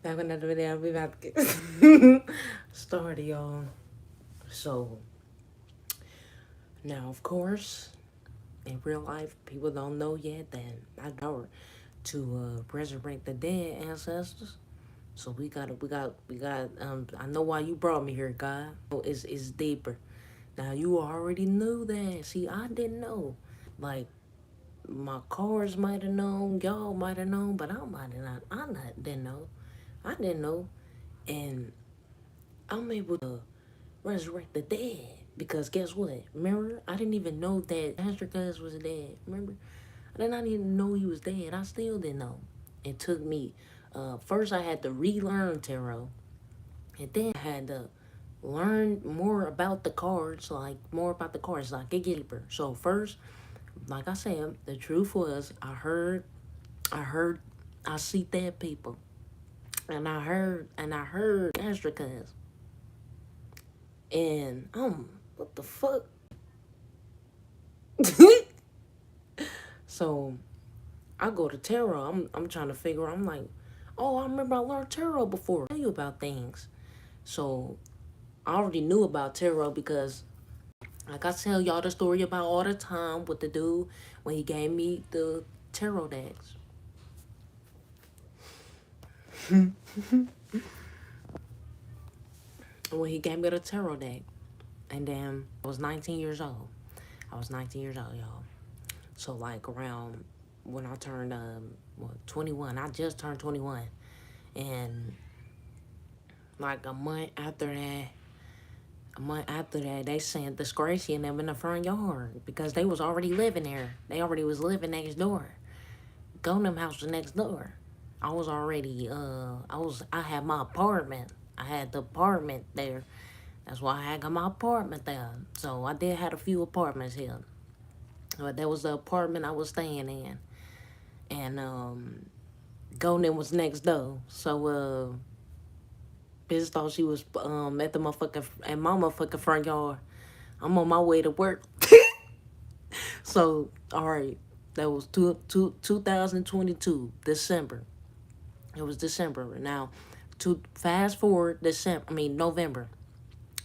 Back with another video. We about to get started, y'all. So, now, of course, in real life, people don't know yet that I know to resurrect the dead ancestors. So I know why you brought me here, God. It's deeper. Now, you already knew that. See, I didn't know. Like, my cars might have known, y'all might have known, but I might have not. Didn't know. I didn't know. And I'm able to resurrect the dead. Because guess what? Remember, I didn't even know that Pastor Cuz was dead. Remember? I did not even know he was dead. I still didn't know. It took me, first I had to relearn tarot. And then I had to learn more about the cards, like a gatekeeper. So first, like I said, the truth was I heard, I see dead people. And I heard Pastor Cuz. And what the fuck? So I go to tarot. I'm trying to figure. I'm like, oh, I remember I learned tarot before. I tell you about things. So I already knew about tarot because, like I tell y'all the story about all the time with the dude when he gave me the tarot decks. When he gave me the tarot deck, and then I was 19 years old. I was 19 years old, y'all. So like around when I turned 21, I just turned 21, and like a month after that, they sent Disgracie and them in the front yard because they was already living there. They already was living next door. Them house was next door. I was already I had my apartment. I had the apartment there. That's why I had got my apartment there. So I did have a few apartments here. But that was the apartment I was staying in. And Golden was next door. So bitch thought she was at the motherfucking at my motherfucking front yard. I'm on my way to work. So, all right, that was 2022, December. It was December. Now, to fast forward November.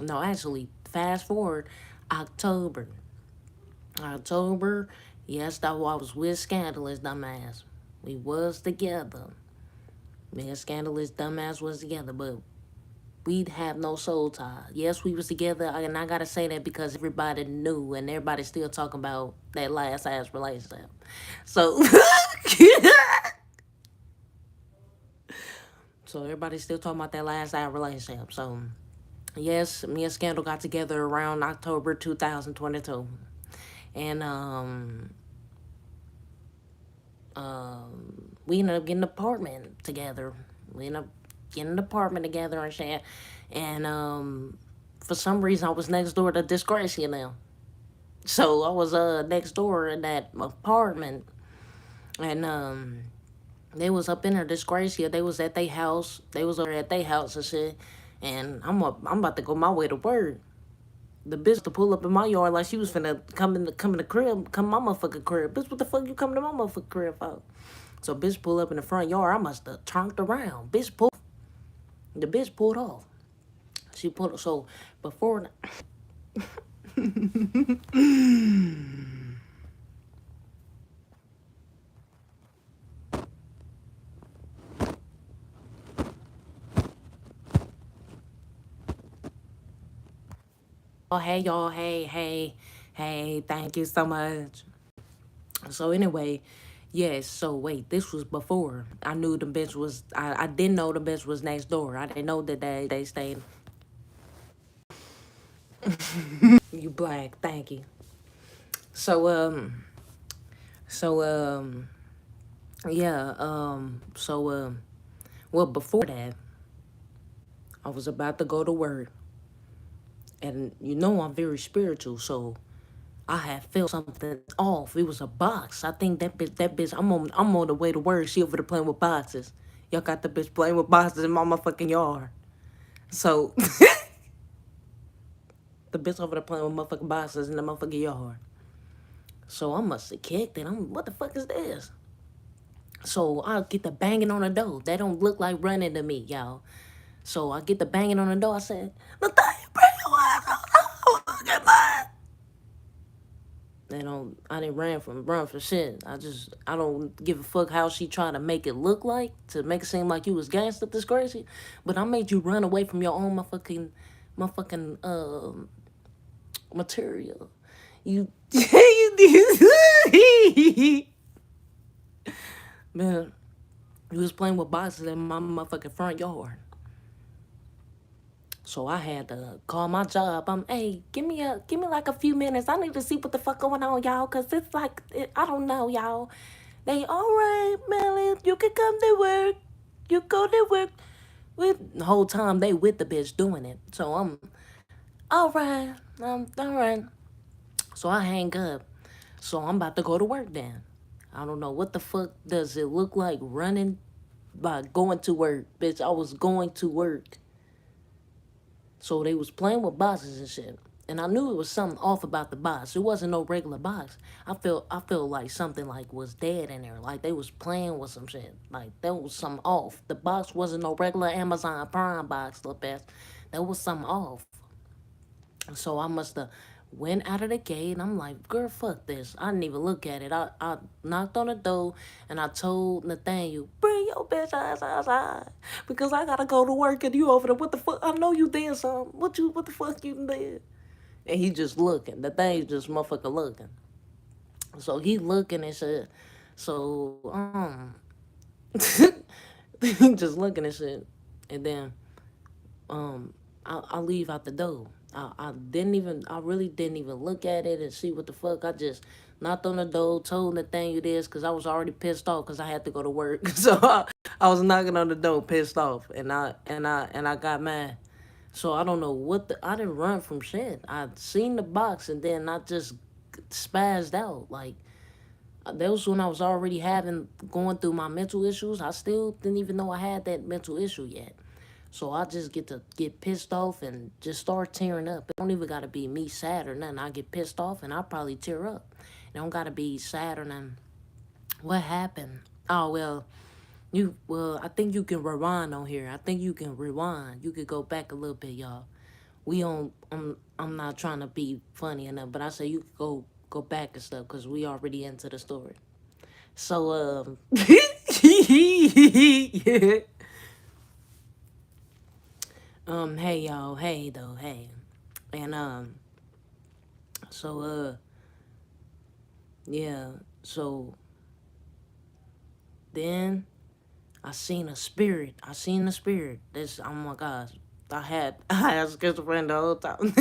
No, actually, fast forward October. October, yes, that I was with Scandalous Dumbass. We was together. Me and Scandalous Dumbass was together, but we'd have no soul tie. Yes, we was together, and I gotta say that because everybody knew, and everybody still talking about that last ass relationship. So, so everybody's still talking about that last ass relationship. So, yes, me and Scandal got together around October 2022, and we ended up getting an apartment together. We ended up getting an apartment together and shit, and for some reason I was next door to Disgracia now. So I was next door in that apartment, and they was up in there Disgracia. They was at their house. They was over at their house and shit. And I'm about to go my way to work. The bitch to pull up in my yard like she was finna come in the crib, come my motherfucking crib. Bitch, what the fuck you coming to my motherfucking crib for? So bitch pull up in the front yard. I must have turned around. The bitch pulled off. She pulled so before. Oh, hey, y'all. Hey. Thank you so much. So, anyway, yes. So, wait, this was before. I knew the bitch was, I didn't know the bitch was next door. I didn't know that they stayed. You black. Thank you. So, so, yeah, well, before that, I was about to go to work. And you know I'm very spiritual, so I had felt something off. It was a box. I think that bitch. I'm on the way to work. She over there playing with boxes. Y'all got the bitch playing with boxes in my motherfucking yard. So the bitch over there playing with motherfucking boxes in the motherfucking yard. So I must have kicked it. What the fuck is this? So I get the banging on the door. That don't look like running to me, y'all. So I get the banging on the door. I said, Nathaniel, bring your ass on the get mine. They don't. I didn't run for shit. I don't give a fuck how she trying to make it look like to make it seem like you was gangster. This crazy, but I made you run away from your own motherfucking material. You you man. You was playing with boxes in my motherfucking front yard. So I had to call my job. Hey, give me like a few minutes. I need to see what the fuck going on, y'all, cause it's like I don't know, y'all. They all right, Melly, you can come to work. You go to work. With the whole time they with the bitch doing it. So I'm all right. All right. So I hang up. So I'm about to go to work then. I don't know what the fuck does it look like running by going to work, bitch. I was going to work. So they was playing with boxes and shit. And I knew it was something off about the box. It wasn't no regular box. I felt like something like was dead in there. Like they was playing with some shit. Like there was something off. The box wasn't no regular Amazon Prime box, little best. There was something off. So I must have went out of the gate and I'm like, girl, fuck this. I didn't even look at it. I knocked on the door and I told Nathaniel, bring your bitch ass outside. Because I gotta go to work and you over there. What the fuck? I know you did something. What the fuck you did? And he just looking. Nathaniel just motherfucker looking. So he looking and shit. So he just looking and shit. And then I leave out the door. I really didn't even look at it and see what the fuck. I just knocked on the door, told Nathaniel this because I was already pissed off because I had to go to work. So I was knocking on the door, pissed off, and I got mad. So I don't know I didn't run from shit. I seen the box and then I just spazzed out. Like that was when I was already going through my mental issues. I still didn't even know I had that mental issue yet. So I just get pissed off and just start tearing up. It don't even gotta be me sad or nothing. I get pissed off and I probably tear up. It don't gotta be sad or nothing. What happened? Oh well, I think you can rewind on here. I think you can rewind. You could go back a little bit, y'all. We on I'm not trying to be funny enough, but I say you could go back and stuff because we already into the story. So yeah. Hey y'all, hey though, hey. And so yeah, so then I seen a spirit. I seen the spirit. This oh my gosh. I had schizophrenia the whole time.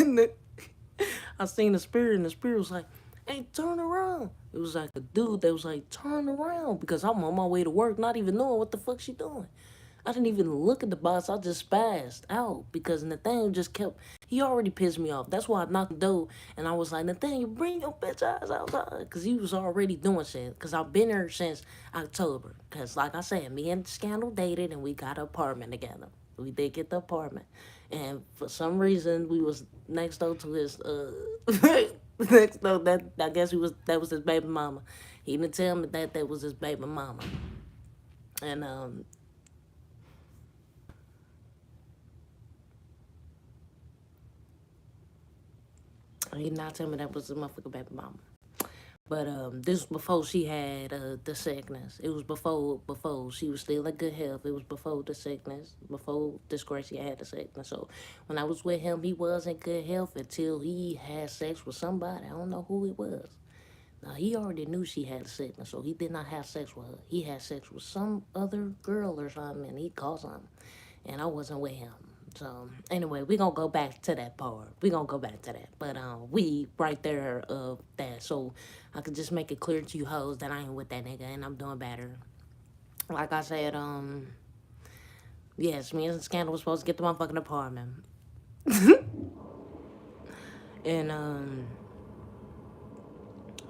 I seen the spirit and the spirit was like, hey, turn around. It was like a dude that was like, turn around because I'm on my way to work, not even knowing what the fuck she doing. I didn't even look at the box. I just spazzed out because Nathaniel just kept. He already pissed me off. That's why I knocked the door and I was like, Nathaniel, bring your bitch ass outside because he was already doing shit. Because I've been here since October. Because like I said, me and Scandal dated and we got an apartment together. We did get the apartment, and for some reason we was next door to his next door that I guess that was his baby mama. He didn't tell me that was his baby mama, and he did not tell me that was his motherfucking baby mama. But this was before she had the sickness. It was before she was still in good health. It was before the sickness, before Disgracia had the sickness. So when I was with him, he was in good health until he had sex with somebody. I don't know who it was. Now he already knew she had the sickness, so he did not have sex with her. He had sex with some other girl or something, and he called something, and I wasn't with him. So anyway, we gonna go back to that part. We gonna go back to that. But we right there of that. So I could just make it clear to you hoes that I ain't with that nigga and I'm doing better. Like I said, yes, me and Scandal was supposed to get the motherfucking apartment. And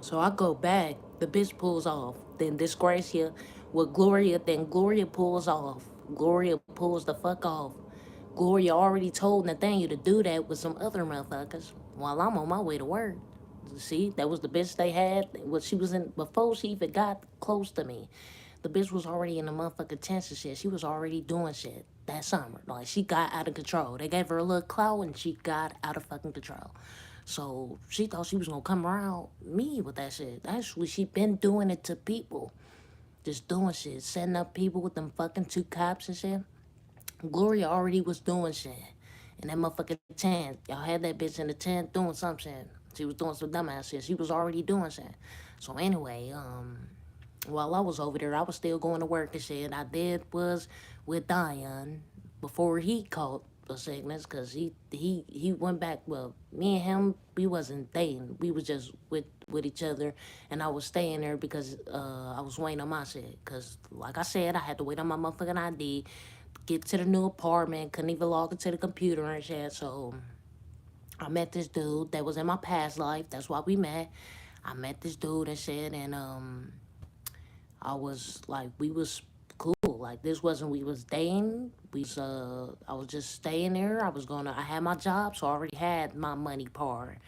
so I go back, the bitch pulls off. Then Disgracia with Gloria, then Gloria pulls off. Gloria pulls the fuck off. Gloria already told Nathaniel to do that with some other motherfuckers while I'm on my way to work. See, that was the bitch they had. What she was in before she even got close to me. the bitch was already in the motherfucking tents and shit. She was already doing shit that summer. Like, she got out of control. They gave her a little clout and she got out of fucking control. So she thought she was gonna come around me with that shit. Actually, she been doing it to people. Just doing shit. Setting up people with them fucking two cops and shit. Gloria already was doing shit. In that motherfucking tent. Y'all had that bitch in the tent doing some shit. She was doing some dumbass shit. She was already doing shit. So anyway, while I was over there, I was still going to work and shit. I did was with Diane before he caught the sickness, because he went back. Well, me and him, we wasn't dating. We was just with each other, and I was staying there because I was waiting on my shit. Because like I said, I had to wait on my motherfucking ID, get to the new apartment, couldn't even log into the computer and shit. So I met this dude that was in my past life. That's why we met. I met this dude and shit, and I was like, we was cool. Like, this wasn't, we was dating. I was just staying there. I had my job, so I already had my money part.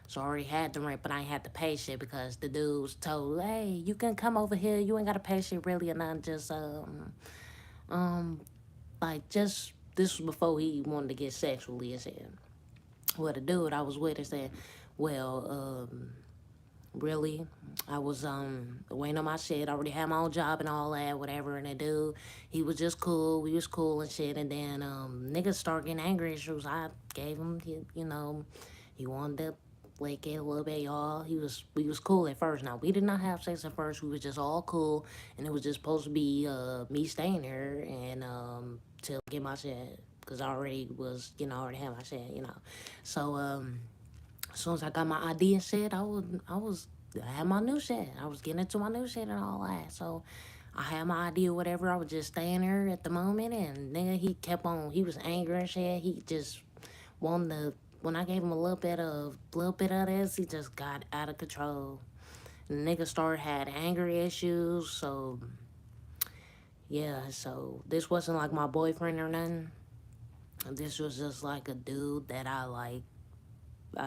So I already had the rent, but I ain't had to pay shit because the dude was told, hey, you can come over here. You ain't got to pay shit really or nothing. Just, um, like, just, this was before he wanted to get sexually and shit. Well, the dude I was with said, well, really, I was waiting on my shit. I already had my own job and all that, whatever. And the dude, he was just cool. We was cool and shit. And then niggas started getting angry issues. I gave him, he wanted to like it a little bit, y'all. We was cool at first. Now we did not have sex at first. We was just all cool, and it was just supposed to be me staying there and till I get my shit, cause I already was, I already had my shit. So as soon as I got my ID and shit, I had my new shit. I was getting into my new shit and all that. So I had my ID or whatever. I was just staying there at the moment, and nigga, he was angry and shit. He just wanted to, when I gave him a little bit of this, he just got out of control. The nigga had anger issues, so yeah, so this wasn't like my boyfriend or nothing. This was just like a dude that I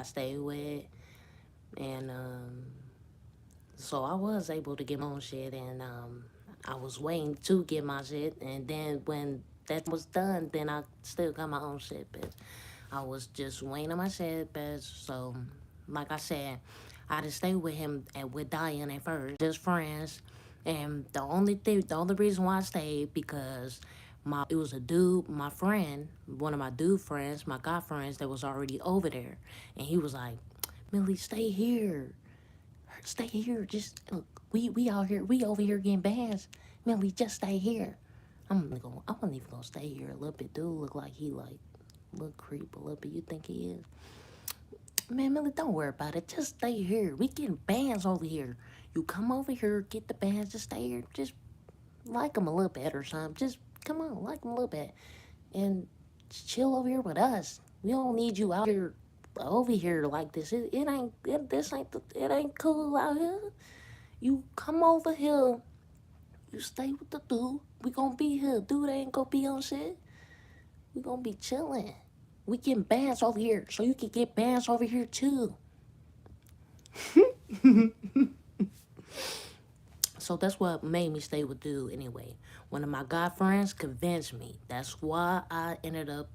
stayed with, and so I was able to get my own shit, and I was waiting to get my shit, and then when that was done, then I still got my own shit, bitch. I was just waiting on my shit, bitch. So, like I said, I just stayed with him and with Diane at first, just friends. And the only reason why I stayed because it was a dude, my friend, one of my dude friends, my guy friends that was already over there, and he was like, "Millie, stay here, stay here. Just look, we out here, we over here getting bands. Millie, just stay here." I wasn't even gonna stay here a little bit. Dude look like he little creep a little bit. You think he is? Man, Millie, don't worry about it. Just stay here. We getting bands over here. You come over here, get the bands, just stay here. Just like them a little bit or something. Just come on, like them a little bit. And chill over here with us. We don't need you out here, over here like this. It ain't cool out here. You come over here. You stay with the dude. We gonna be here. Dude ain't gonna be on shit. We gonna be chilling. We getting bands over here, so you can get bands over here too. So that's what made me stay with dude anyway. One of my guy friends convinced me. That's why I ended up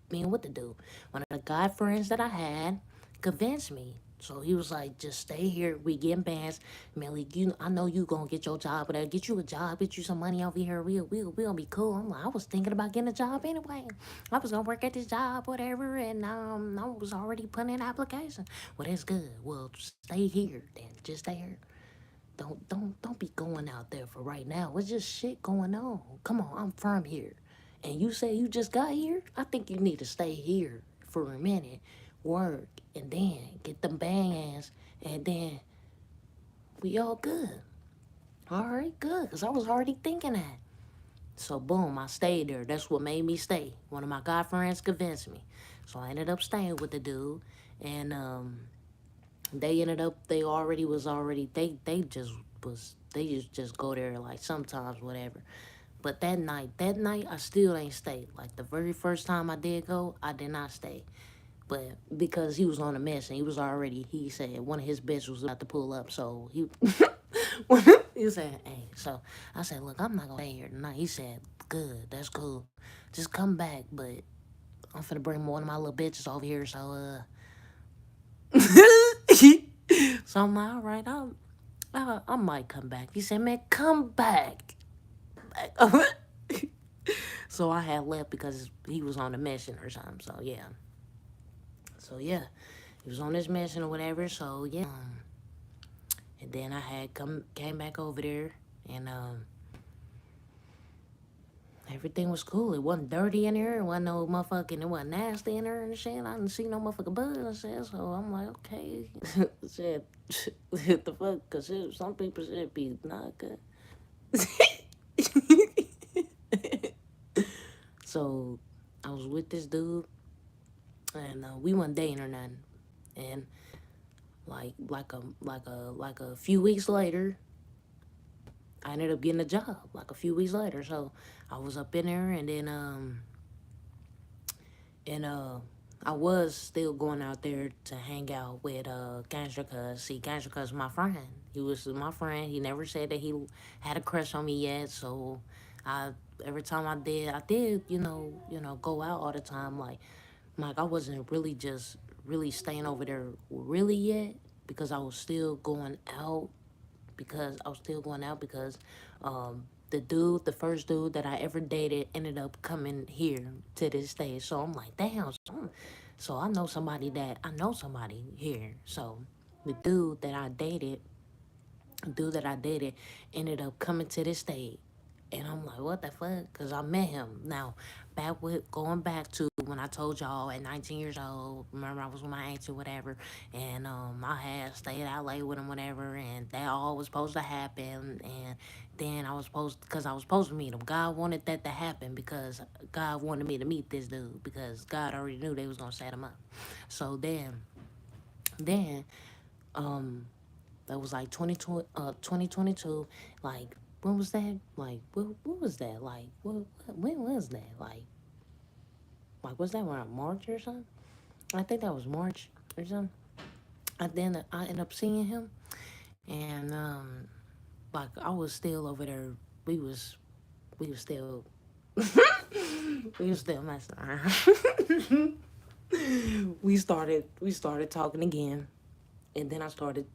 being with the dude. One of the guy friends that I had convinced me. So he was like, just stay here. We getting bands. Millie, I know you gonna get your job, but I'll get you a job, get you some money over here. We gonna be cool. I was thinking about getting a job anyway. I was gonna work at this job, whatever, and I was already putting in application. Well, that's good. Well, stay here then. Just stay here. Don't be going out there for right now. It's just shit going on. Come on, I'm from here. And you say you just got here? I think you need to stay here for a minute, work, and then get them bands, and then we all good. All right, good, because I was already thinking that. So, boom, I stayed there. That's what made me stay. One of my guy friends convinced me. So, I ended up staying with the dude, and they just go there like sometimes, whatever. But that night, I still ain't stay. Like the very first time I did go, I did not stay. But because he was on a mission, he said one of his bitches was about to pull up, so he He said, hey, so I said, look, I'm not gonna stay here tonight. He said, good, that's cool. Just come back, but I'm finna bring one of my little bitches over here, so so I'm like, all right, I might come back. He said, man, come back. So I had left because he was on a mission or something. So yeah, he was on this mission or whatever. So yeah, and then I had came back over there, and everything was cool. It wasn't dirty in there. It wasn't no motherfucking. It wasn't nasty in there and shit. I didn't see no motherfucking blood and shit. So I'm like, okay, shit, what the fuck? Cause shit, some people should be not good. So I was with this dude, and we weren't dating or nothing. And like a few weeks later, I ended up getting a job. Like a few weeks later, so I was up in there, and then and I was still going out there to hang out with Gangster Cuz. See, Gangster Cuz my friend. He was my friend. He never said that he had a crush on me yet. So I every time I did, go out all the time. Like I wasn't really just really staying over there really yet because I was still going out because the first dude that I ever dated ended up coming here to this stage. So I'm like, damn. So I know somebody here. So the dude that I dated ended up coming to this state. And I'm like, what the fuck? Because I met him. Now, going back to when I told y'all at 19 years old, remember I was with my auntie or whatever, and I had stayed out late with him, whatever, and that all was supposed to happen. And then because I was supposed to meet him. God wanted that to happen because God wanted me to meet this dude because God already knew they was going to set him up. So then, um, that was like 2022. Like, when was that? Like, what was that? Like, when was that? Like, was that around March or something? I think that was March or something. And then I ended up seeing him, and like I was still over there. We was still, we was still messing around. We started talking again, and then I started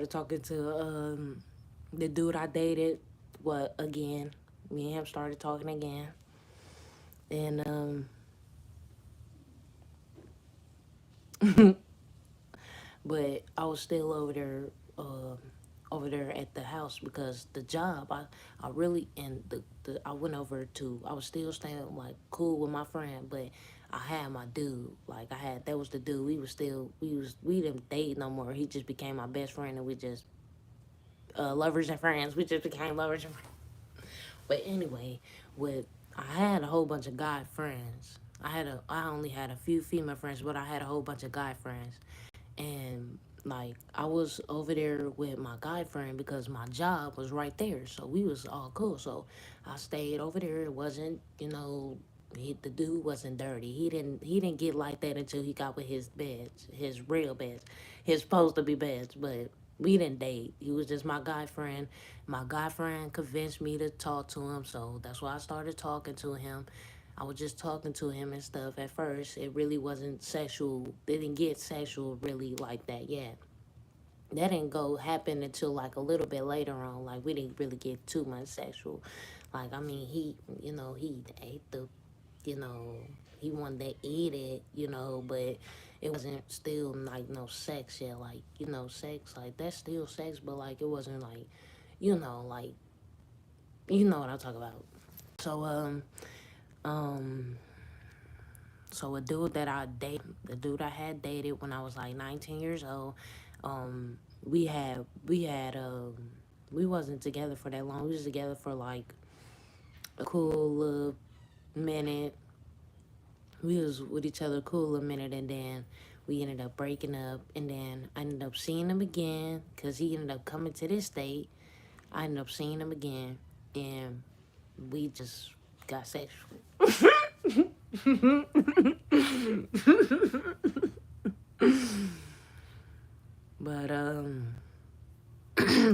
talking to the dude I dated. What again? Me and him started talking again, and but I was still over there at the house because the job I really and I went over to I was still staying like cool with my friend, but I had my dude. Like that was the dude. We didn't date no more. He just became my best friend, and we just lovers and friends. We just became lovers and friends. But anyway, with I had a whole bunch of guy friends. I only had a few female friends, but I had a whole bunch of guy friends. And like I was over there with my guy friend because my job was right there, so we was all cool. So I stayed over there. It wasn't, the dude wasn't dirty. He didn't get like that until he got with his beds, his real beds, his supposed to be beds. But we didn't date. He was just my guy friend. My guy friend convinced me to talk to him, so that's why I started talking to him. I was just talking to him and stuff. At first, it really wasn't sexual. They didn't get sexual really like that yet. That didn't go happen until like a little bit later on. Like we didn't really get too much sexual. Like I mean, he ate you know, he wanted to eat it, but it wasn't still like no sex yet. Like sex like that's still sex, but like it wasn't like, like you know what I'm talking about. So um. So the dude I had dated when I was like 19 years old, we wasn't together for that long. We was together for like a cool little minute. We was with each other a cool little minute, and then we ended up breaking up. And then I ended up seeing him again because he ended up coming to this state. I ended up seeing him again, and we just got sexual. But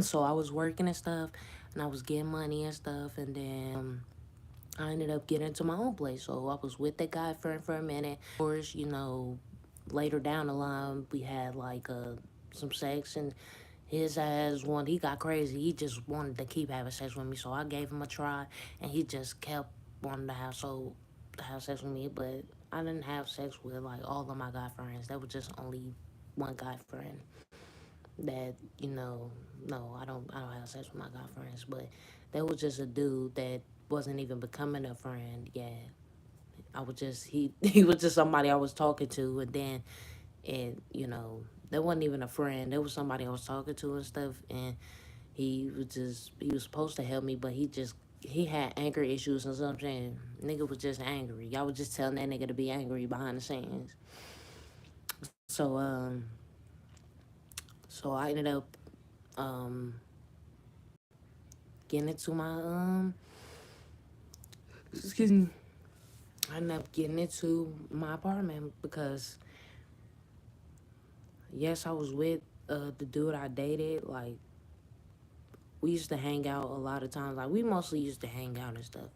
So I was working and stuff, and I was getting money and stuff, and then I ended up getting into my own place. So I was with that guy for a minute. Of course, later down the line, we had like some sex, and his ass he got crazy. He just wanted to keep having sex with me, so I gave him a try, and he just kept wanting to have sex with me. But I didn't have sex with like all of my guy friends. That was just only one guy friend that no, I don't have sex with my guy friends. But that was just a dude that wasn't even becoming a friend yet. I was just he was just somebody I was talking to, and then that wasn't even a friend. That was somebody I was talking to and stuff, and he was supposed to help me, but he had anger issues and something. Nigga was just angry. Y'all was just telling that nigga to be angry behind the scenes. So so I ended up um getting into my excuse me. I ended up getting into my apartment because yes, I was with the dude I dated. Like we used to hang out a lot of times. Like we mostly used to hang out and stuff.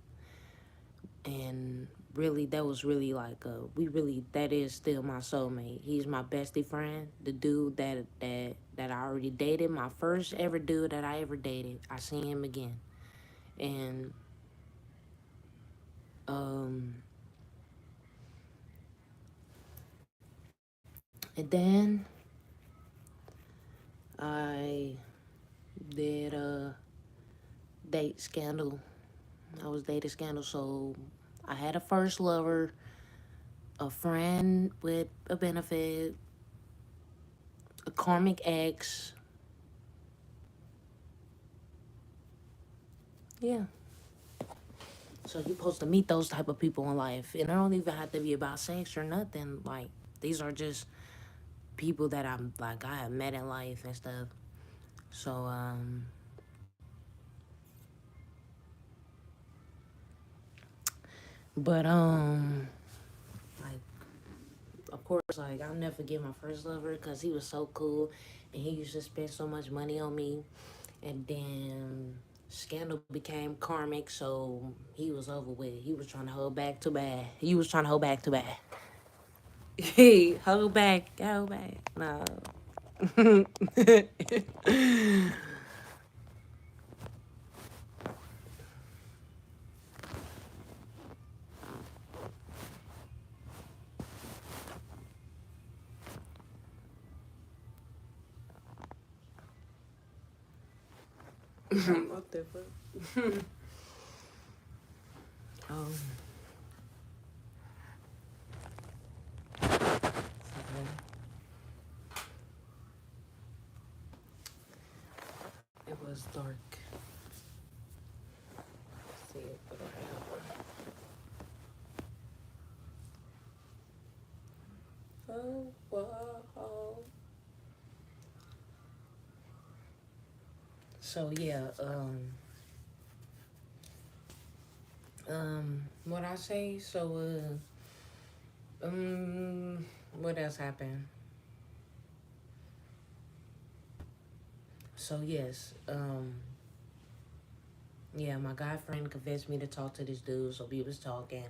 And really, that was really like that is still my soulmate. He's my bestie friend. The dude that I already dated, my first ever dude that I ever dated. I seen him again, and um and then I did a date scandal. I was dating scandal, so I had a first lover, a friend with a benefit, a karmic ex. Yeah. So you're supposed to meet those type of people in life. And it don't even have to be about sex or nothing. Like these are just people that I have met in life and stuff. So but like of course like I'll never forget my first lover because he was so cool and he used to spend so much money on me. And then scandal became karmic, so he was over with. He was trying to hold back too bad. He was trying to hold back too bad. Hey, hold back. No. What the fuck? um, it was dark. Let's see it, what I have. Oh, whoa. So yeah, what I say? So what else happened? So yes, yeah, my guy friend convinced me to talk to this dude, so we was talking,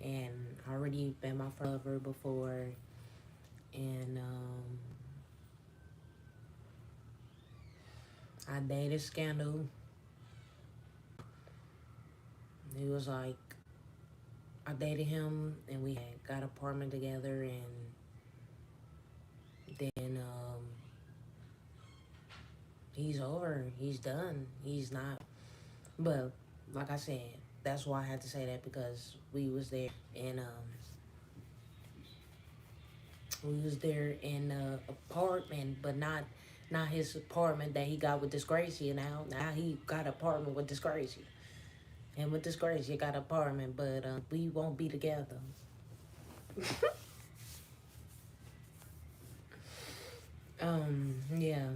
and I already been my lover before, and I dated Scandal. He was like, I dated him, and we had got an apartment together, and then he's over, he's done, he's not. But like I said, that's why I had to say that because and we was there in the apartment, but not his apartment that he got with Disgracia now. Now he got an apartment with Disgracia. And with Disgracia got an apartment, but we won't be together. Yeah.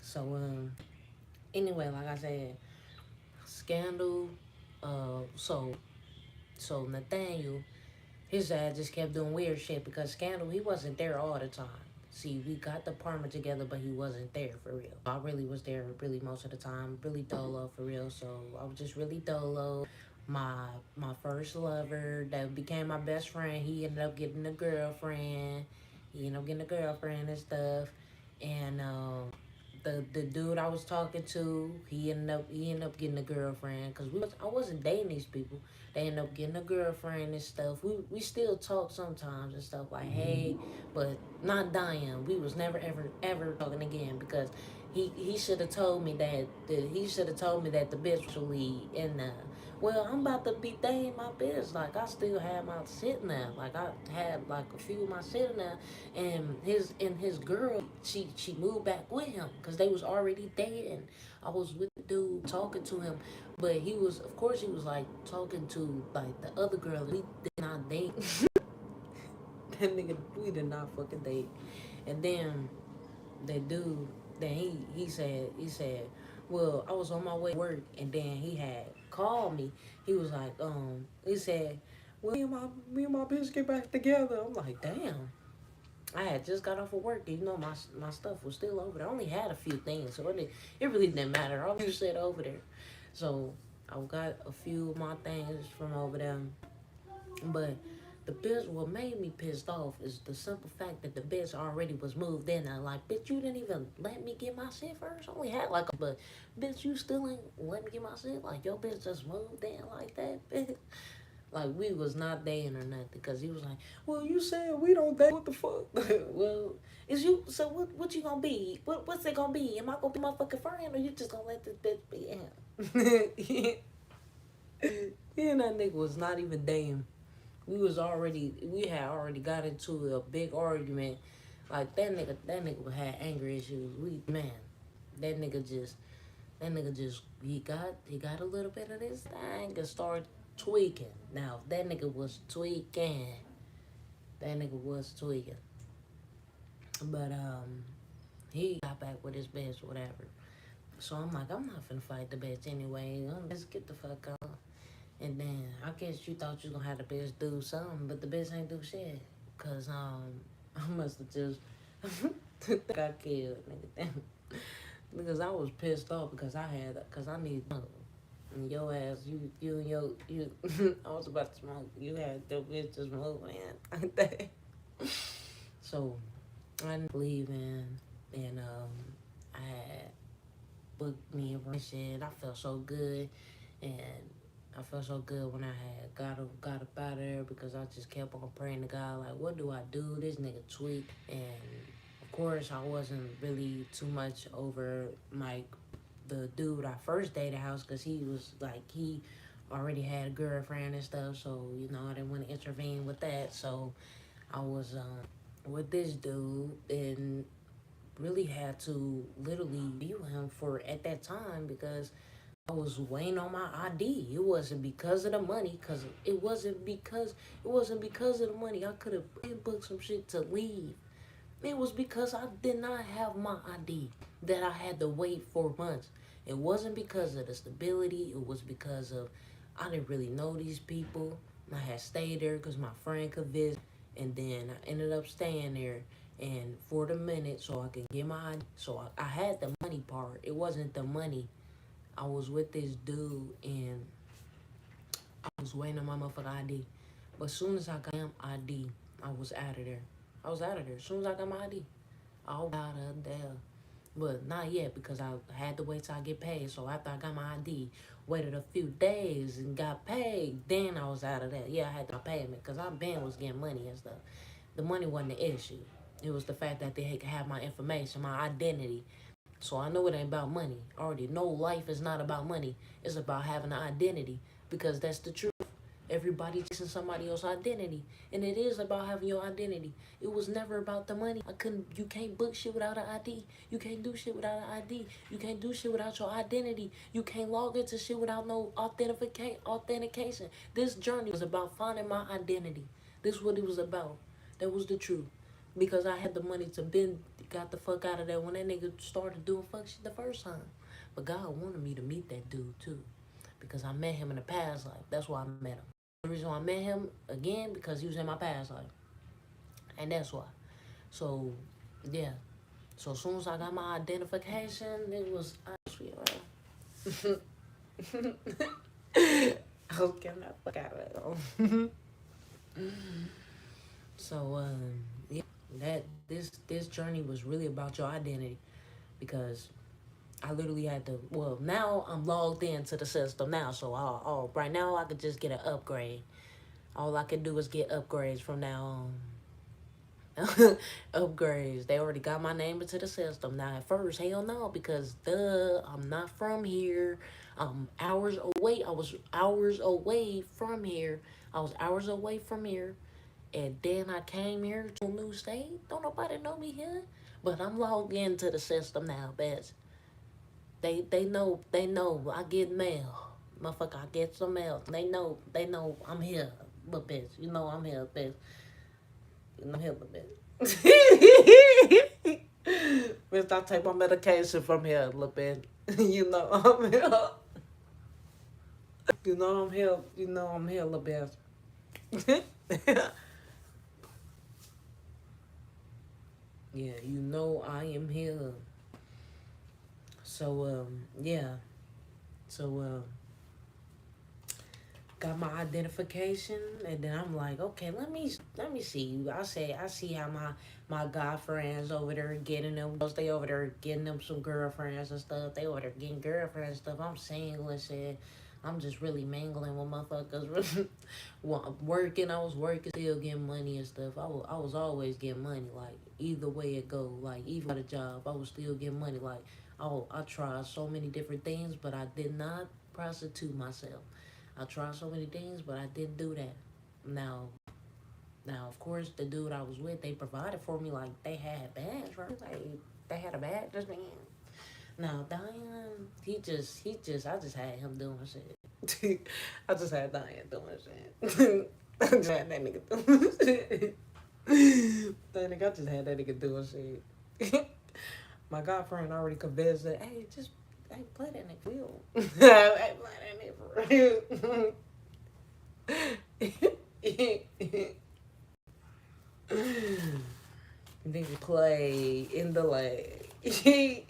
So anyway, like I said, Scandal, so Nathaniel, his ass just kept doing weird shit because Scandal, he wasn't there all the time. See, we got the apartment together, but he wasn't there for real. I really was there really most of the time, really dolo for real. So I was just really dolo. My first lover that became my best friend, he ended up getting a girlfriend. He ended up getting a girlfriend and stuff. And the dude I was talking to, he ended up getting a girlfriend because I wasn't dating these people. They ended up getting a girlfriend and stuff. We still talk sometimes and stuff like hey, but not dying. We was never ever talking again because he should have told me that the bitch was actually in the. Well, I'm about to be dating my bitch. Like I still had my shit in there. Like I had like a few of my shit in there, and his girl she moved back with him because they was already dating. I was with the dude talking to him, but he was of course he was like talking to like the other girl. We did not date. That nigga, we did not fucking date. And then that dude, then he said, well, I was on my way to work, and then he had called me. He was like, he said, well, me and my bitch get back together. I'm like, damn. I had just got off of work, and my stuff was still over there. I only had a few things, so it really didn't matter. All you said over there. So I got a few of my things from over there, but what made me pissed off is the simple fact that the bitch already was moved in. And like, bitch, you didn't even let me get my shit first. I only had like but bitch, you still ain't let me get my shit. Like, your bitch just moved in like that, bitch. Like, we was not dating or nothing. Because he was like, well, you said we don't date. What the fuck? Well, is you, so what you gonna be? What's it gonna be? Am I gonna be my fucking friend, or you just gonna let this bitch be him? He and that nigga was not even dating. We had already got into a big argument. Like that nigga had anger issues. That nigga just he got a little bit of this thing and started tweaking. Now that nigga was tweaking. That nigga was tweaking. But he got back with his bitch or whatever. So I'm like, I'm not finna fight the bitch anyway. Let's get the fuck on. And then I guess you thought you was gonna have the bitch do something, but the bitch ain't do shit. Cause I must have just got killed, nigga. Because I was pissed off cause I need smoke. And your ass, you and you, I was about to smoke. You had the bitch to smoke, man. So I didn't believe in, and I had booked me and shit. I felt so good, and I felt so good when I had got up out of there because I just kept on praying to God, like, what do I do? This nigga tweak. And of course, I wasn't really too much over like the dude I first dated house because he was like, he already had a girlfriend and stuff. So, I didn't want to intervene with that. So I was with this dude and really had to literally be with him for at that time because I was waiting on my ID. It wasn't because of the money, cause it wasn't because of the money. I could have booked some shit to leave. It was because I did not have my ID that I had to wait 4 months. It wasn't because of the stability. It was because of I didn't really know these people. I had stayed there because my friend could visit, and then I ended up staying there and for the minute so I could get my ID. So I had the money part. It wasn't the money. I was with this dude and I was waiting on my motherfucking ID. But as soon as I got my ID, I was out of there. I was out of there. As soon as I got my ID, I was out of there. But not yet because I had to wait till I get paid. So after I got my ID, waited a few days and got paid, then I was out of there. Yeah, I had my payment because I been was getting money and stuff. The money wasn't the issue. It was the fact that they could have my information, my identity. So I know it ain't about money. I already know life is not about money. It's about having an identity because that's the truth. Everybody chasing somebody else's identity. And it is about having your identity. It was never about the money. You can't book shit without an ID. You can't do shit without an ID. You can't do shit without your identity. You can't log into shit without no authentication. This journey was about finding my identity. This is what it was about. That was the truth. Because I had the money to got the fuck out of there when that nigga started doing fuck shit the first time. But God wanted me to meet that dude too. Because I met him in the past life. That's why I met him. The reason why I met him again because he was in my past life. And that's why. So Yeah. So as soon as I got my identification, it was sweet. I was getting that fuck out of it. So yeah, that this journey was really about your identity because I literally had to. Well, now I'm logged into the system now, so right now I could just get an upgrade. All I can do is get upgrades from now on. Upgrades. They already got my name into the system. Now at first, hell no, because I'm not from here. I'm hours away. I was hours away from here. I was hours away from here. And then I came here to a new state. Don't nobody know me here. But I'm logged into the system now, bitch. They know I get mail. Motherfucker, I get some mail. They know I'm here, but bitch. You know I'm here, bitch. You know I'm here, but bitch. Bitch, I take my medication from here, little bit. You know I'm here. You know I'm here. You know I'm here, little bit. Yeah, you know I am here. So yeah. So got my identification, and then I'm like, okay, let me see you. I see how my guy friends over there getting them. They over there getting them some girlfriends and stuff. They over there getting girlfriends and stuff. I'm single and shit. I'm just really mingling with motherfuckers. Well, working, I was working, still getting money and stuff. I was always getting money. Like either way it go, like even at a job, I was still getting money. Like I tried so many different things, but I did not prostitute myself. I tried so many things, but I didn't do that. Now, now, of course, the dude I was with, they provided for me. Like they had bags, right? Like they had a bag just me. Now, Diane, I just had him doing shit. I just had Diane doing shit. I just had that nigga doing shit. That nigga, I just had that nigga doing shit. My girlfriend already convinced that, hey, play that nigga real. Hey, play that nigga for real. Nigga play in the leg. Then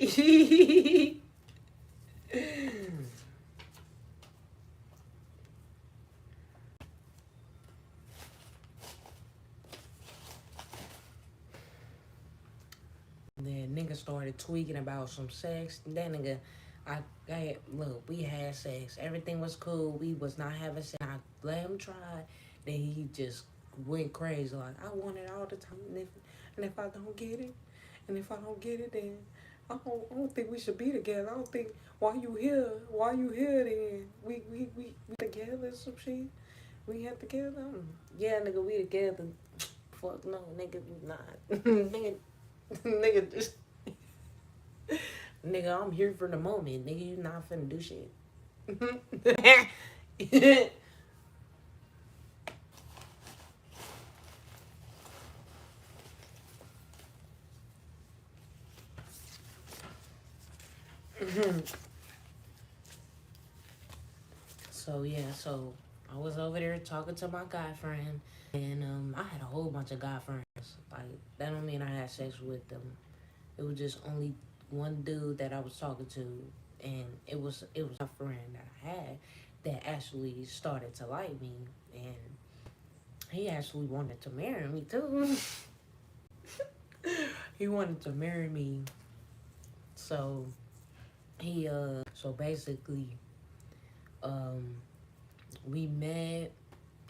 nigga started tweaking about some sex. That nigga, look, we had sex. Everything was cool. We was not having sex. I let him try. Then he just went crazy. Like, I want it all the time. And if I don't get it, then I don't think we should be together. I don't think, why you here then? We together or some shit. We had together. Yeah, nigga, we together. Fuck no, nigga, we not. Nigga, nigga, just nigga, I'm here for the moment. Nigga, you not finna do shit. So yeah, so I was over there talking to my guy friend, and I had a whole bunch of guy friends. Like that don't mean I had sex with them. It was just only one dude that I was talking to, and it was a friend that I had that actually started to like me, and he actually wanted to marry me too. He wanted to marry me, so so basically um we met,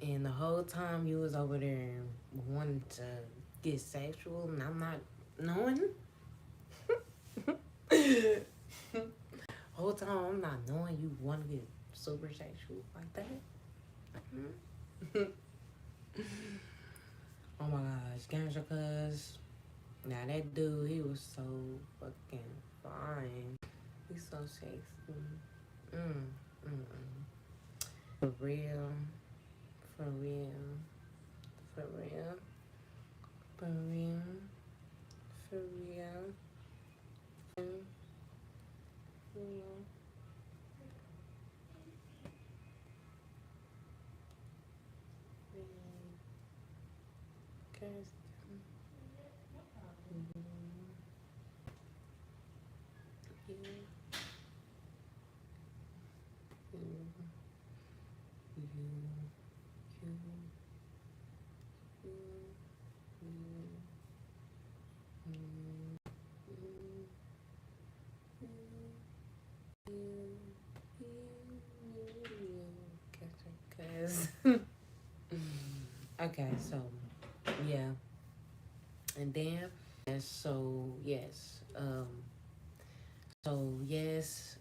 and the whole time you was over there wanting to get sexual, and I'm not knowing. Whole time I'm not knowing you want to get super sexual like that. Oh my gosh, gangster cuz. Now that dude, he was so fucking fine. He's so sexy. Mm, mm, mm. For real. For real. For real. For real. For real. Mm, real. Cause Cause okay, so yeah, and then yes, so yes,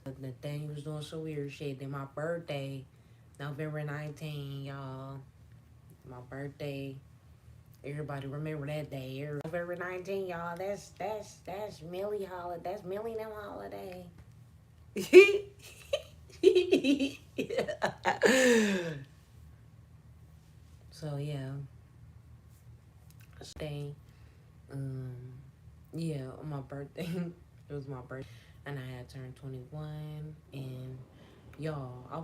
the thing was doing some weird shit. Then my birthday, November 19, y'all. My birthday. Everybody remember that day. November 19, y'all. That's Millie holiday. That's Millie them holiday. So yeah, stay. Um, yeah, on my birthday. It was my birthday, and I had turned 21. And y'all, I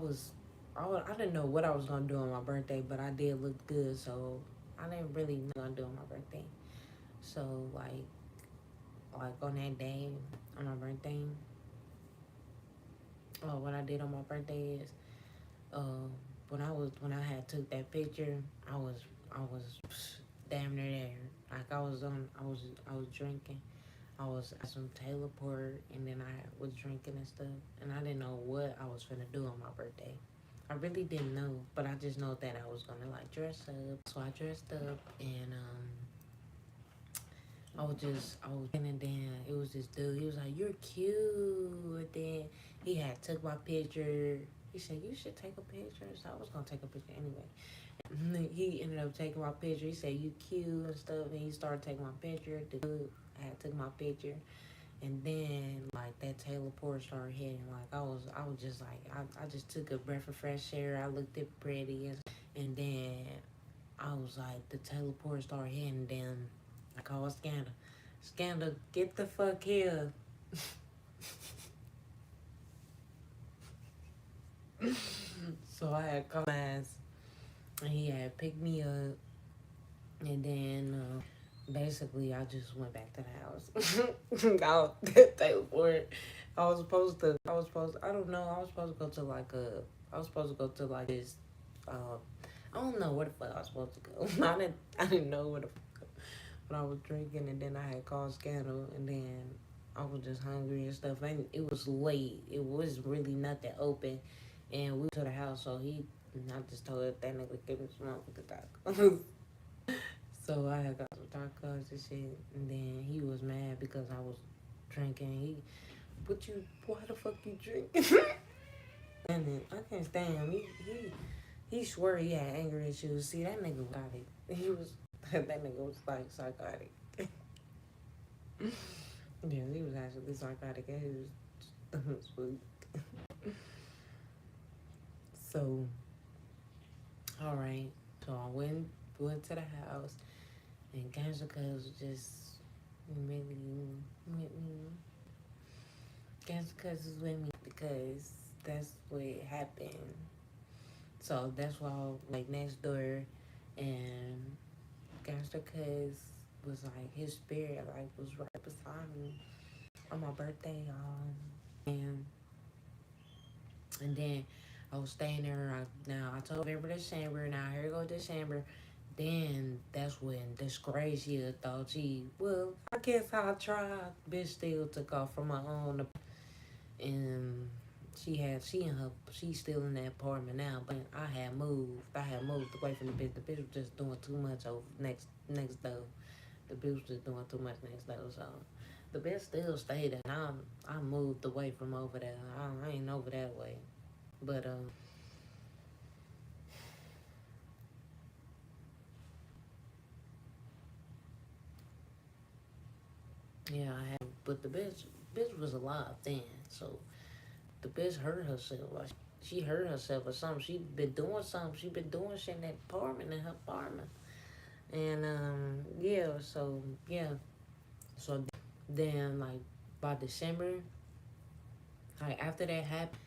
didn't know what I was gonna do on my birthday, but I did look good, so I didn't really know what I was gonna do on my birthday. So like on that day, on my birthday, what I did on my birthday is, uh, when I had took that picture, I was damn near there. Like I was drinking. I was at some Taylor Port, and then I was drinking and stuff, and I didn't know what I was gonna do on my birthday. I really didn't know, but I just know that I was gonna like dress up. So I dressed up, and I was, and then it was this dude. He was like, "You're cute." And then he had took my picture. He said, "You should take a picture." So I was gonna take a picture anyway. And he ended up taking my picture. He said, "You cute" and stuff. And he started taking my picture. The dude had took my picture. And then like that Taylor Port started hitting. Like I was just like I just took a breath of fresh air. I looked it pretty, and then I was like the Taylor Port started hitting. Then I called Scandal. Scandal, get the fuck here. So I had called ass, and he had picked me up, and then basically I just went back to the house. I Taylor Port. I don't know. I was supposed to go to like I was supposed to go to like this. Uh, I don't know where the fuck I was supposed to go. I didn't know where the fuck. But I was drinking, and then I had called Scandal, and then I was just hungry and stuff. And it was late. It was really nothing open, and we went to the house. So I just told that nigga give me some motherfucking tacos. So I had got some tacos and shit, and then he was mad because I was drinking. Why the fuck you drinking? And then I can't stand him. He swear he had anger issues. See, that nigga got it. That nigga was like psychotic. Yeah, he was actually psychotic. He was sweet. So, all right. So I went to the house, and Gangsta Cuz just met me. Gangsta Cuz was with me because that's what happened. So that's why like next door, and Gangsta Cuz was like his spirit like was right beside me on my birthday, and then I was staying there. Now I told November December. Now here go December. Then that's when this crazy thought, gee, well, I guess I'll try. Bitch still took off from my own, and she's still in that apartment now. But I had moved. Away from the bitch. The bitch was just doing too much over next door. The bitch was just doing too much next door. So the bitch still stayed there. And I moved away from over there. I ain't over that way. But yeah, I had. But the bitch was alive then. So the bitch hurt herself. Like she hurt herself or something. She been doing something. She been doing shit in that apartment, in her apartment. And yeah, so yeah. So then like by December, like after that happened,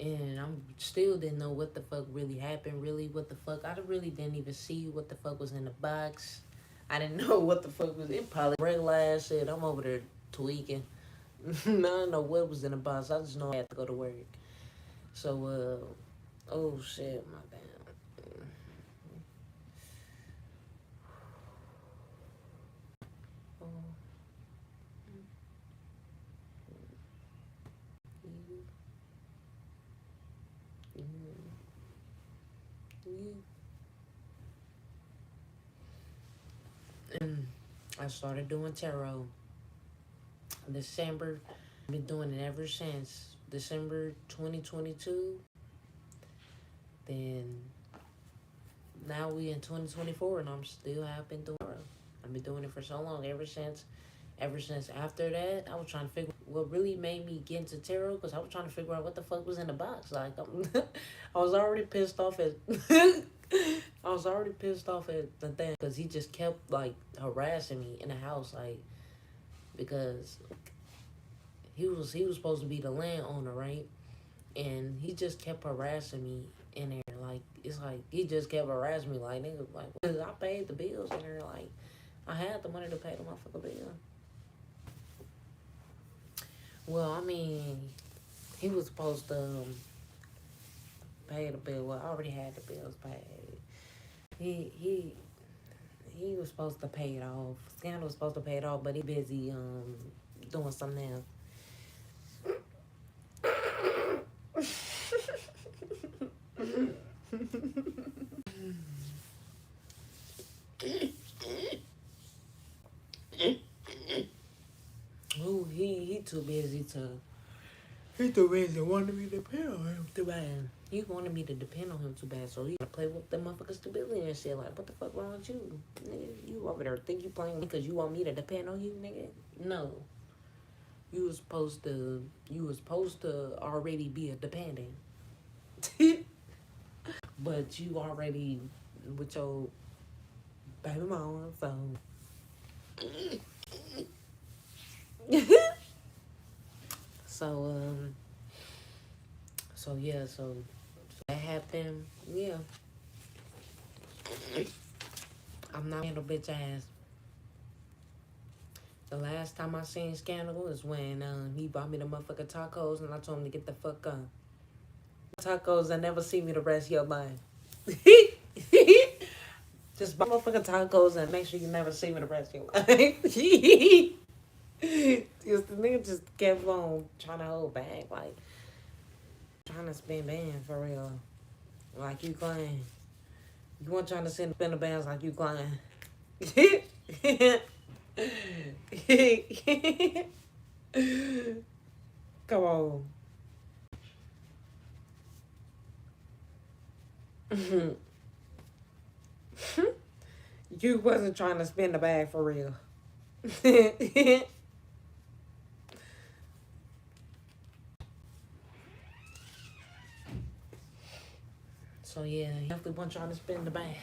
and I'm still didn't know what the fuck really happened. Really, what the fuck? I really didn't even see what the fuck was in the box. I didn't know what the fuck was. It probably regular ass shit. I'm over there tweaking. I don't know what was in the box. I just know I had to go to work. So, oh shit, my bad. Oh, you, you, you. And I started doing tarot December. I've been doing it ever since December 2022. Then now we in 2024, and I'm still have been doing it. I've been doing it for so long. Ever since after that, I was trying to figure what really made me get into tarot because I was trying to figure out what the fuck was in the box. Like I was already pissed off at. I was already pissed off at the thing because he just kept like harassing me in the house, like because he was supposed to be the landowner, right? And he just kept harassing me in there. Like it's like he just kept harassing me, like nigga, like I paid the bills in there, like I had the money to pay the motherfucker bill. Well, I mean, he was supposed to pay the bill. Well, I already had the bills paid. He he he was supposed to pay it off. Scandal was supposed to pay it off, but he busy doing something else. Ooh, he too busy to. He too busy wanted me to depend on him too bad. He wanted me to depend on him too bad, so he play with the motherfucker stability and shit. Like, what the fuck wrong with you, nigga? You over there think you playing because you want me to depend on you, nigga? No, you was supposed to already be a dependent, but you already with your baby mama, so. So so yeah, so that happened. Yeah, I'm not handle bitch ass. The last time I seen Scandal is when he bought me the motherfucking tacos and I told him to get the fuck up. Tacos and never see me the rest of your life. Just buy motherfucking tacos and make sure you never see me the rest of your life. Because the nigga just kept on trying to hold back, like trying to spin bands for real. Like you claim. You weren't trying to spin the bands like you claim. Come on. You wasn't trying to spin the bag for real. So yeah, you definitely wasn't trying to spin the bag.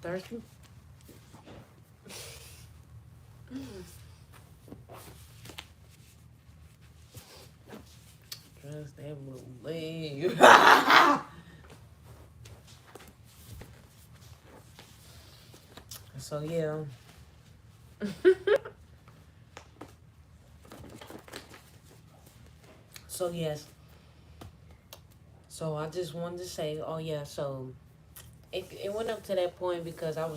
Thirsty? Trust that will leave. So yeah. So yes. So I just wanted to say, oh yeah, so it went up to that point because I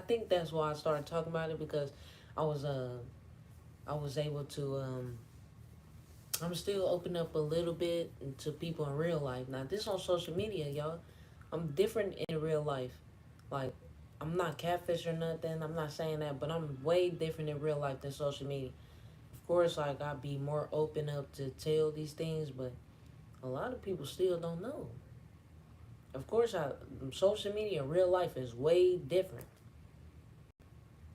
think that's why I started talking about it because I was I was able to I'm still open up a little bit to people in real life. Now this on social media, y'all. I'm different in real life. Like I'm not catfish or nothing. I'm not saying that, but I'm way different in real life than social media. Of course, like I'd be more open up to tell these things, but a lot of people still don't know. Of course, social media in real life is way different.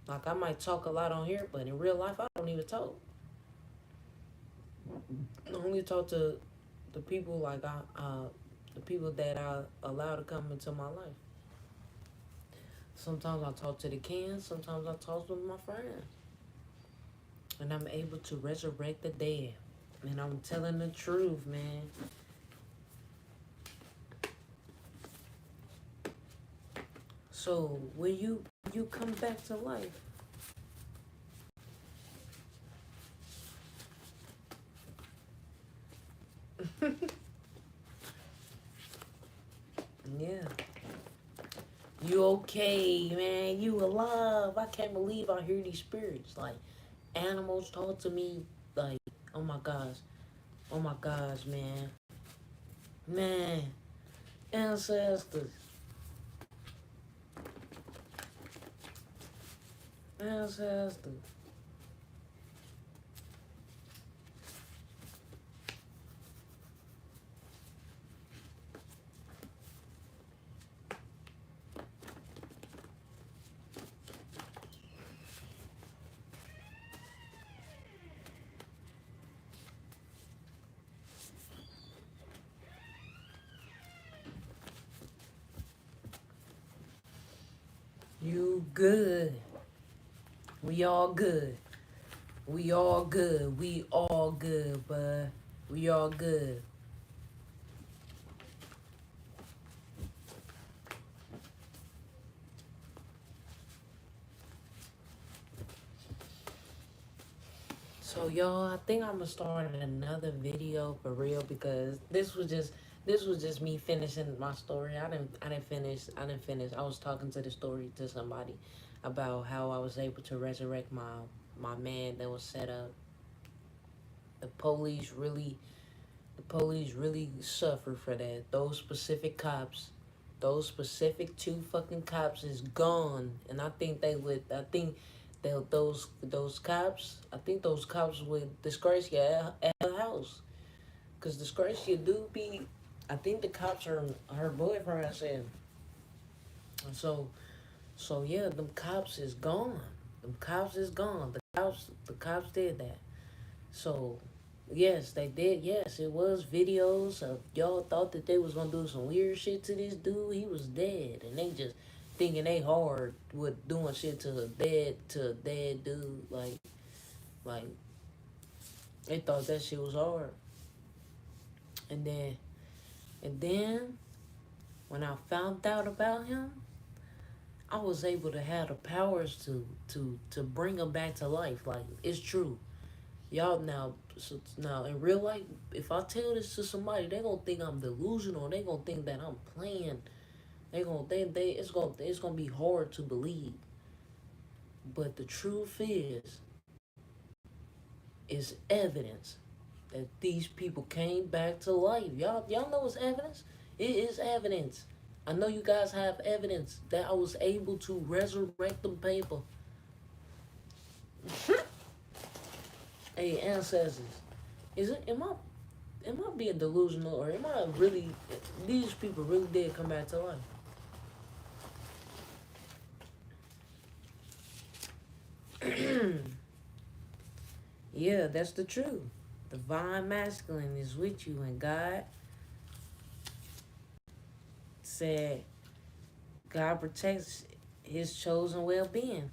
Like I might talk a lot on here, but in real life, I don't even talk. I only talk to the people the people that I allow to come into my life. Sometimes I talk to the kids. Sometimes I talk with my friends, and I'm able to resurrect the dead. And I'm telling the truth, man. So when you come back to life, yeah, you okay, man? You alive? I can't believe I hear these spirits. Like animals talk to me. Like oh my gosh, man, man, ancestors, ancestors. You good? We all good. We all good. We all good, bud. We all good. So y'all, I think I'm gonna start another video for real because this was just me finishing my story. I didn't finish. I was talking to the story to somebody about how I was able to resurrect my man that was set up. The police really the police really suffer for that. Those specific two fucking cops is gone, and I think they would. I think those cops. I think those cops would disgrace you at her house, cause disgrace you do be. I think the cops are her boyfriend. I said so. So yeah, them cops is gone. Them cops is gone. The cops did that. So, yes, they did. Yes, it was videos of y'all thought that they was gonna do some weird shit to this dude. He was dead, and they just thinking they hard with doing shit to a dead dude. Like they thought that shit was hard. And then when I found out about him, I was able to have the powers to bring him back to life. Like it's true. Y'all now, so now in real life, if I tell this to somebody, they gonna think I'm delusional. They gonna think that I'm playing. They it's gonna be hard to believe. But the truth is evidence that these people came back to life. Y'all know it's evidence. It is evidence. I know you guys have evidence that I was able to resurrect them people. Hey ancestors, is it? Am I being delusional or am I really? These people really did come back to life. Yeah, that's the truth. Divine masculine is with you, and God said God protects His chosen well-being.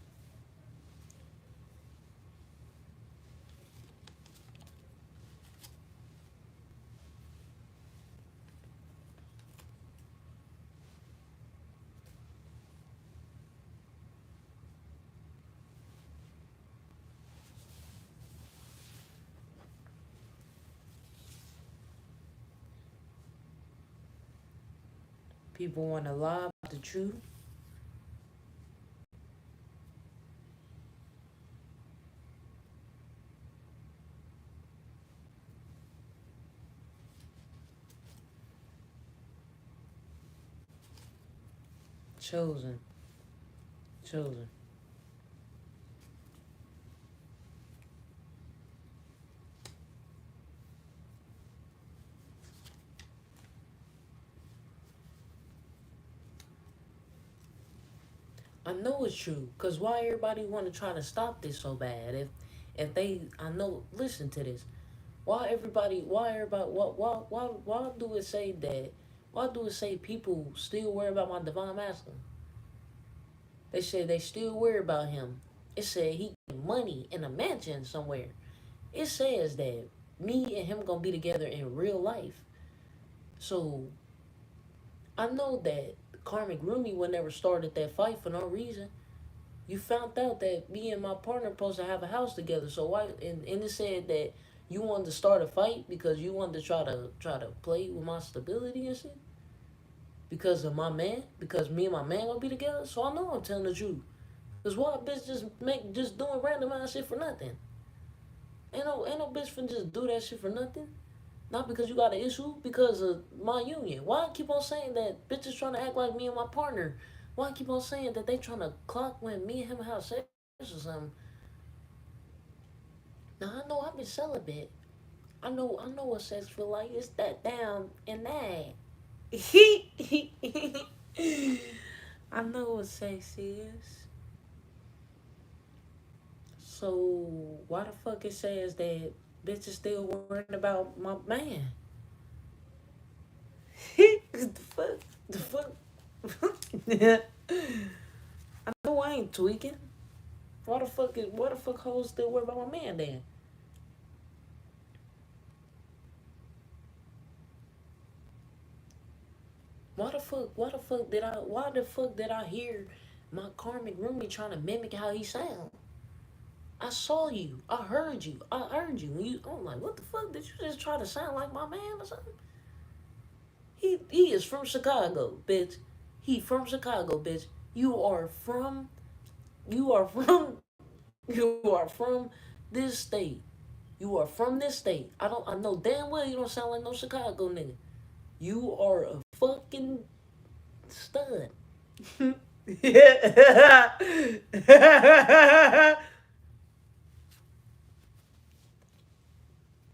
People want to lie about the truth. Chosen, chosen. I know it's true. Cause why everybody want to try to stop this so bad? If they, I know. Listen to this. Why everybody, why do it say that? Why do it say people still worry about my divine masculine? They say they still worry about him. It said he get money in a mansion somewhere. It says that me and him gonna be together in real life. So I know that Karmic Rumi would never started that fight for no reason. You found out that me and my partner supposed to have a house together. So why? And it said that you wanted to start a fight because you wanted to try to play with my stability and shit. Because of my man. Because me and my man gonna be together. So I know I'm telling the truth. Cause why bitch just doing random ass shit for nothing? Ain't no bitch finna just do that shit for nothing. Not because you got an issue, because of my union. Why I keep on saying that bitches trying to act like me and my partner? Why I keep on saying that they trying to clock when me and him have sex or something? Now I know I've been celibate. I know what sex feel like. It's that down and that. I know what sex is. So why the fuck it says that bitches still worrying about my man? The fuck? The fuck? Yeah. I know I ain't tweaking. Why the fuck hoes still worry about my man then? Why the fuck did I hear my karmic roommate trying to mimic how he sound? I saw you. I heard you. I heard you. I'm like, what the fuck? Did you just try to sound like my man or something? He is from Chicago, bitch. He from Chicago, bitch. You are from you are from this state. You are from this state. I know damn well you don't sound like no Chicago nigga. You are a fucking stud. Yeah.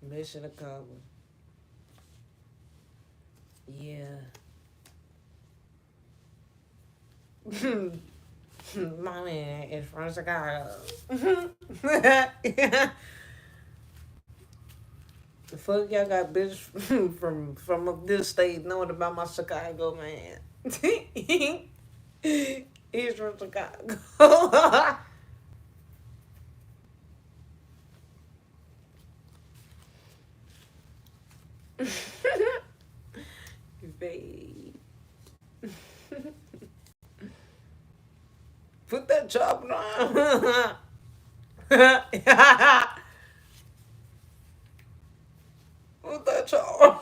Mission accomplished. Yeah. My man is from Chicago. The fuck y'all got bitch from this state knowing about my Chicago man. He's from Chicago. Babe. Put that chopper on. Put that chopper.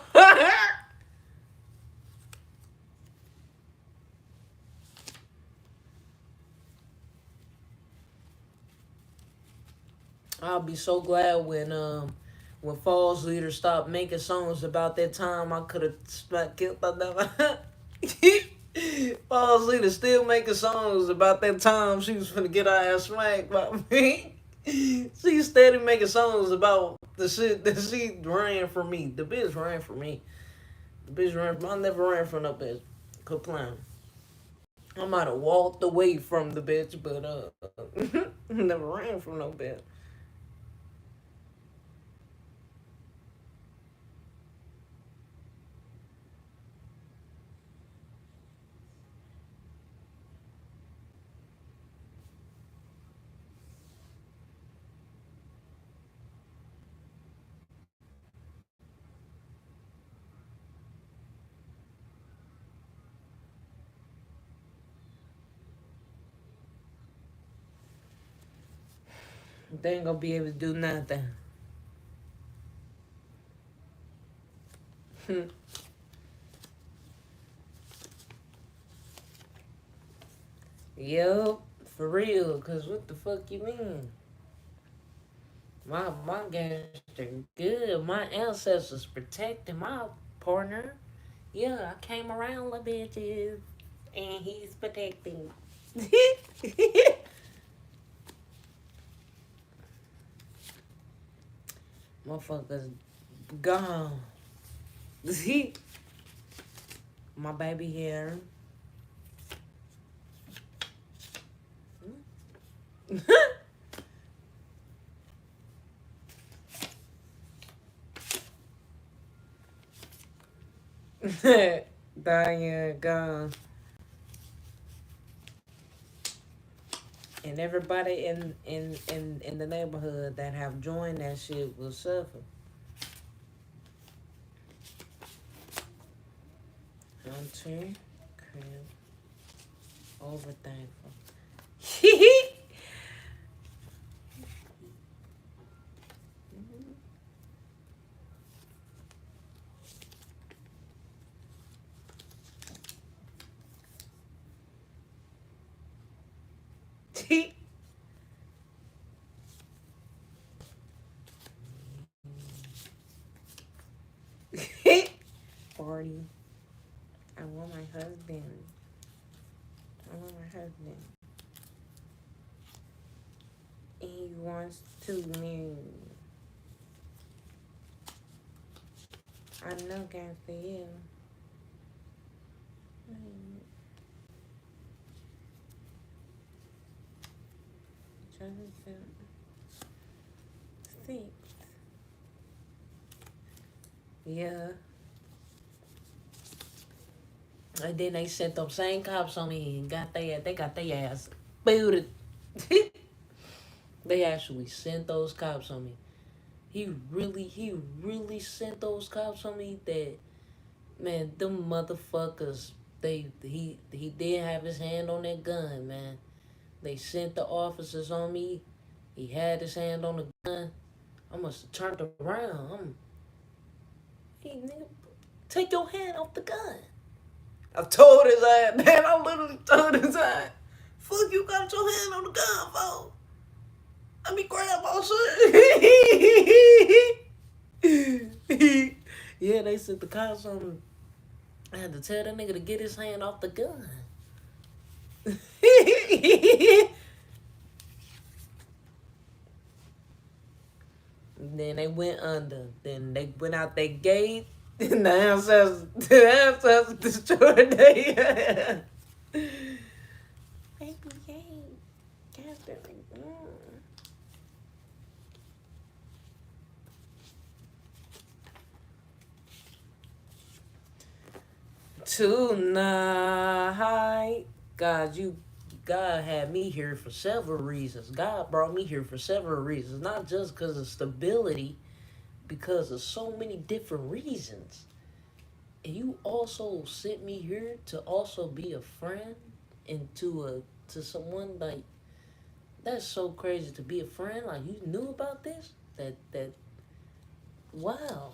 I'll be so glad when Falls Leader stopped making songs about that time I could have smacked killed that. Falls Leader still making songs about that time she was gonna get her ass smacked by me. She steady making songs about the shit that she ran from me. The bitch ran from me. The bitch ran from I never ran from no bitch. Quit playing. I might have walked away from the bitch, but never ran from no bitch. They ain't gonna be able to do nothing. Yup, for real. Cause what the fuck you mean? My gangster good. My ancestors protecting my partner. Yeah, I came around the bitches, and he's protecting. Motherfuckers gone. My baby here. Diane gone. And everybody in the neighborhood that have joined that shit will suffer. See? Crib. Over thankful. Party. I want my husband. I want my husband. And he wants to marry me. I know God for you. Jonathan. 6. Yeah. And then they sent them same cops on me and they got their ass booted. They actually sent those cops on me. He really sent those cops on me that, man, them motherfuckers, he did have his hand on that gun, man. They sent the officers on me. He had his hand on the gun. I must have turned around. Hey, nigga, take your hand off the gun. I told his ass, man, I literally told his ass, fuck you got your hand on the gun, folks. Let me grab my shit. Yeah, they sent the cops on me. I had to tell that nigga to get his hand off the gun. Then they went under. Then they went out their gate. And the ancestors destroyed their baby gate. Tonight, God had me here for several reasons. God brought me here for several reasons, not just because of stability, because of so many different reasons. And you also sent me here to also be a friend and to someone like, that's so crazy to be a friend. Like, you knew about this? That wow.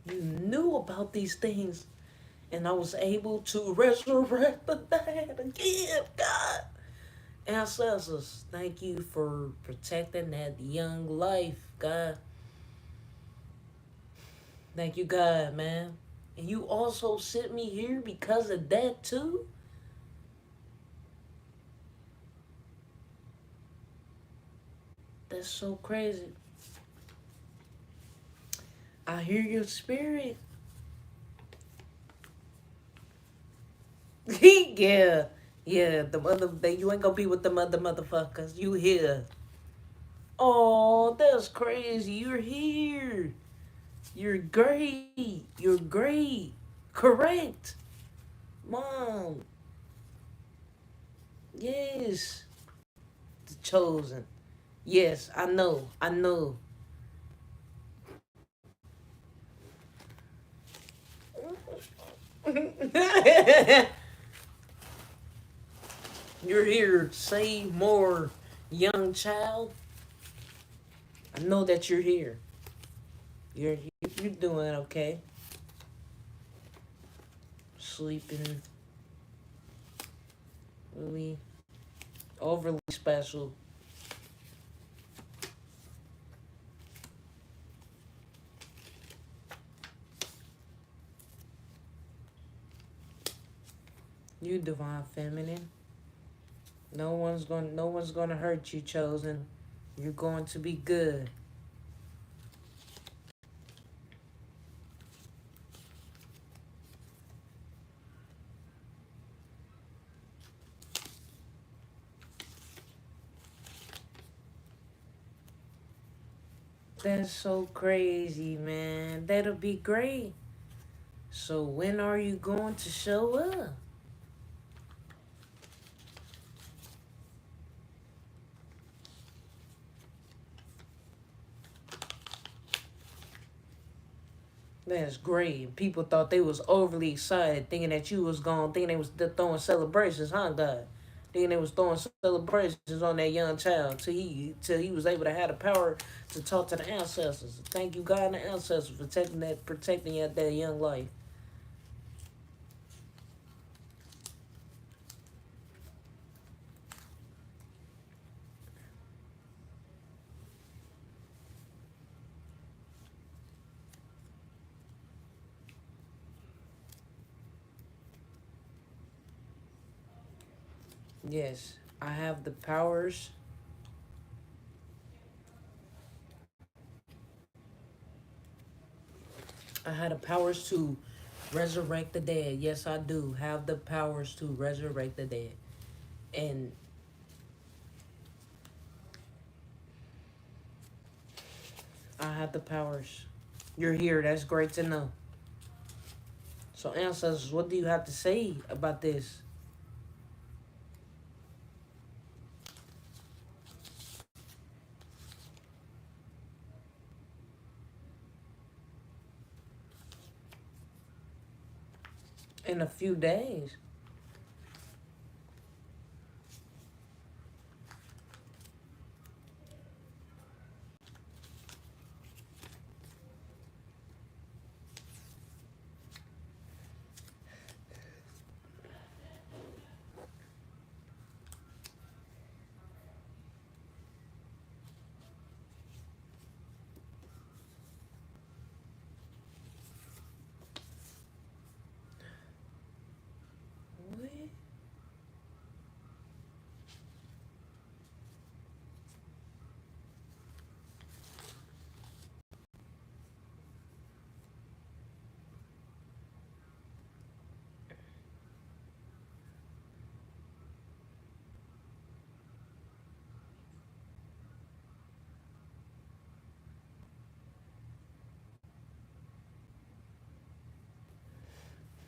You knew about these things, and I was able to resurrect the dead again, God. Ancestors, thank you for protecting that young life, God. Thank you, God, man. And you also sent me here because of that, too? That's so crazy. I hear your spirit. Yeah. Yeah, you ain't gonna be with the motherfuckers. You here. Oh, that's crazy. You're here. You're great. You're great. Correct. Mom. Yes. The chosen. Yes, I know. I know. You're here to save more, young child. I know that you're here. You're doing okay. Sleeping really overly special. You divine feminine. No one's gonna hurt you, chosen. You're going to be good. That's so crazy, man. That'll be great. So when are you going to show up? That's great. People thought they was overly excited, thinking that you was gone, thinking they was throwing celebrations, huh, God? Thinking they was throwing celebrations on that young child till he was able to have the power to talk to the ancestors. Thank you, God and the ancestors, for protecting that young life. Yes, I have the powers. I had the powers to resurrect the dead. Yes, I do have the powers to resurrect the dead. And I have the powers. You're here. That's great to know. So, ancestors, what do you have to say about this? In a few days.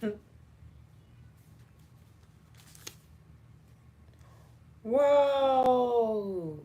What? Whoa!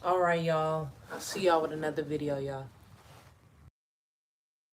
All right, y'all. I'll see y'all with another video, y'all.